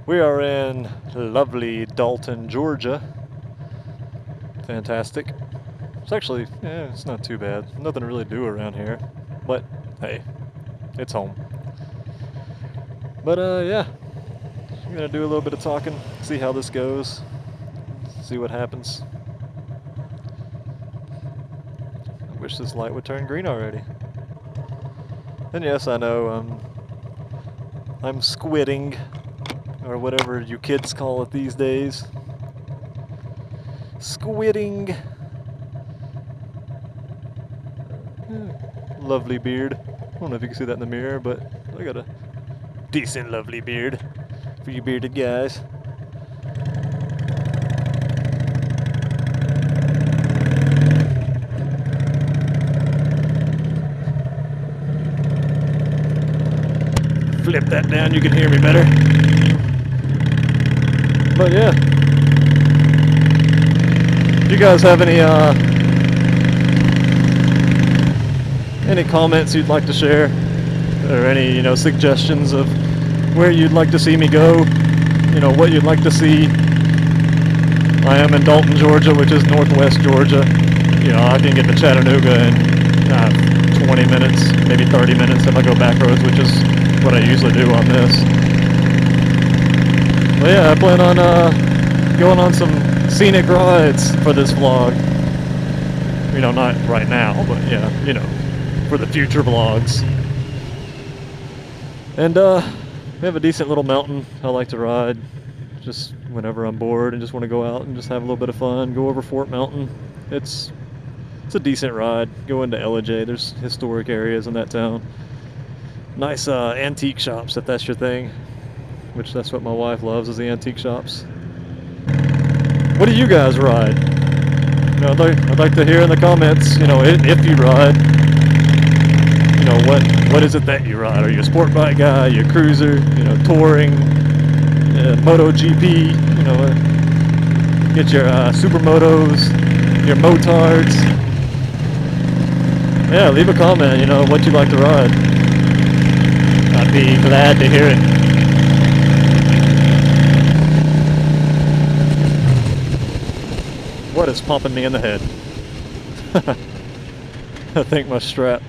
We are in lovely Dalton, Georgia. Fantastic. It's actually, it's not too bad. Nothing to really do around here. But, hey, it's home. But, yeah. I'm gonna do a little bit of talking, see how this goes, see what happens. I wish this light would turn green already. And yes, I know, I'm squidding, or whatever you kids call it these days. Squidding. Lovely beard. I don't know if you can see that in the mirror, but I got a decent lovely beard for you bearded guys. Flip that down, you can hear me better. But yeah. Do you guys have any comments you'd like to share? Or any, suggestions of where you'd like to see me go? What you'd like to see? I am in Dalton, Georgia, which is northwest Georgia. I can get to Chattanooga in 20 minutes, maybe 30 minutes if I go back roads, which is what I usually do on this. But yeah, I plan on going on some scenic rides for this vlog. Not right now, but yeah, for the future vlogs. And we have a decent little mountain I like to ride just whenever I'm bored and just want to go out and just have a little bit of fun. Go over Fort Mountain. It's a decent ride. Go into LJ. There's historic areas in that town. Nice antique shops if that's your thing, which that's what my wife loves, is the antique shops. What do you guys ride? I'd like to hear in the comments, if you ride, what is it that you ride? Are you a sport bike guy? Are you a cruiser? Touring, MotoGP, get your supermotos, your motards. Yeah, leave a comment, what you like to ride. I'd be glad to hear it. What is pumping me in the head? I think my strap.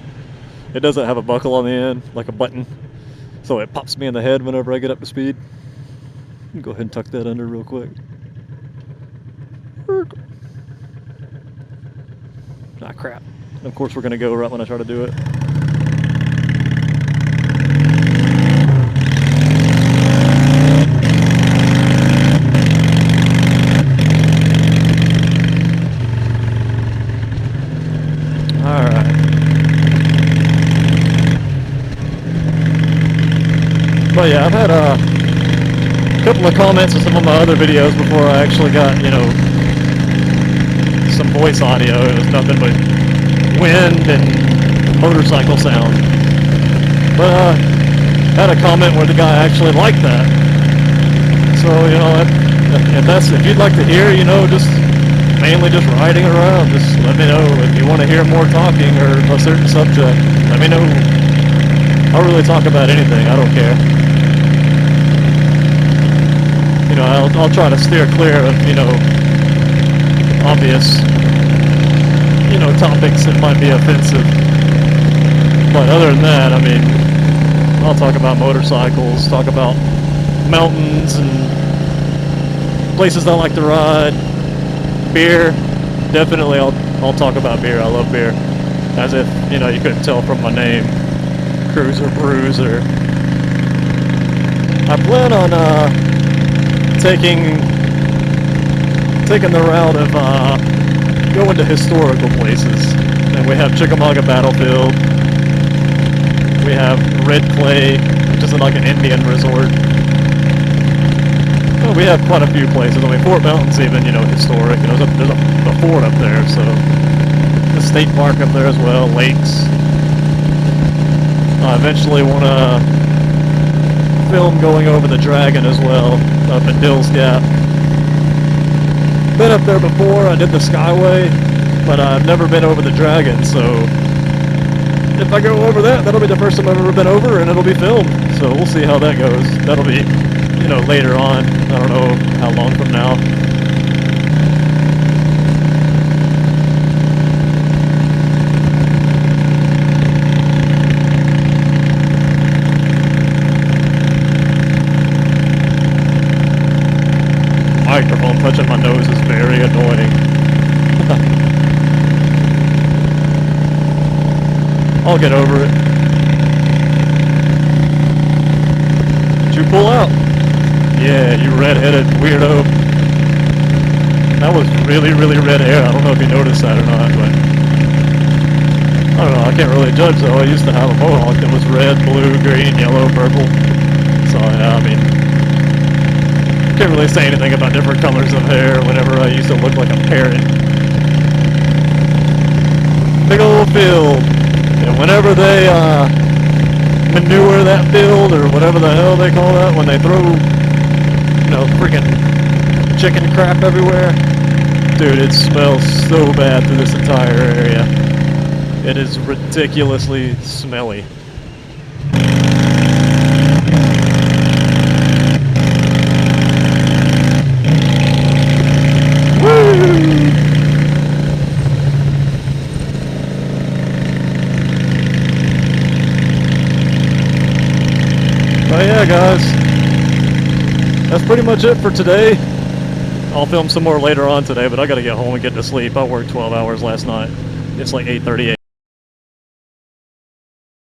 It doesn't have a buckle on the end, like a button. So it pops me in the head whenever I get up to speed. Go ahead and tuck that under real quick. Ah, crap. And of course we're going to go right when I try to do it. But yeah, I've had a couple of comments on some of my other videos before I actually got, some voice audio. It was nothing but wind and motorcycle sound. But I had a comment where the guy actually liked that. So, if you'd like to hear, just mainly just riding around, just let me know. If you want to hear more talking or a certain subject, let me know. I'll really talk about anything, I don't care. I'll try to steer clear of, obvious, topics that might be offensive. But other than that, I'll talk about motorcycles, talk about mountains and places I like to ride. Beer, definitely I'll talk about beer. I love beer. As if, you couldn't tell from my name. Cruiser, bruiser. I plan on, taking the route of going to historical places. And we have Chickamauga Battlefield. We have Red Clay, which is like an Indian resort. Well, we have quite a few places. Fort Mountain's even, historic. There's a fort up there, so the state park up there as well, lakes. I eventually want to film going over the Dragon as well, up at Dill's Gap. Been up there before, I did the Skyway, but I've never been over the Dragon, so if I go over that, that'll be the first time I've ever been over, and it'll be filmed, so we'll see how that goes. That'll be, you know, later on. I don't know how long from now. Microphone touching my nose is very annoying. I'll get over it. Did you pull out? Yeah, you red-headed weirdo. That was really, really red hair. I don't know if you noticed that or not, but I don't know. I can't really judge though. I used to have a mohawk that was red, blue, green, yellow, purple. So yeah, I mean, can't really say anything about different colors of hair whenever I used to look like a parrot. Big old field. And whenever they manure that field, or whatever the hell they call that, when they throw, you know, freaking chicken crap everywhere, dude, it smells so bad through this entire area. It is ridiculously smelly. But yeah, guys, that's pretty much it for today. I'll film some more later on today, but I gotta get home and get to sleep. I worked 12 hours last night. It's like 8:30 a.m.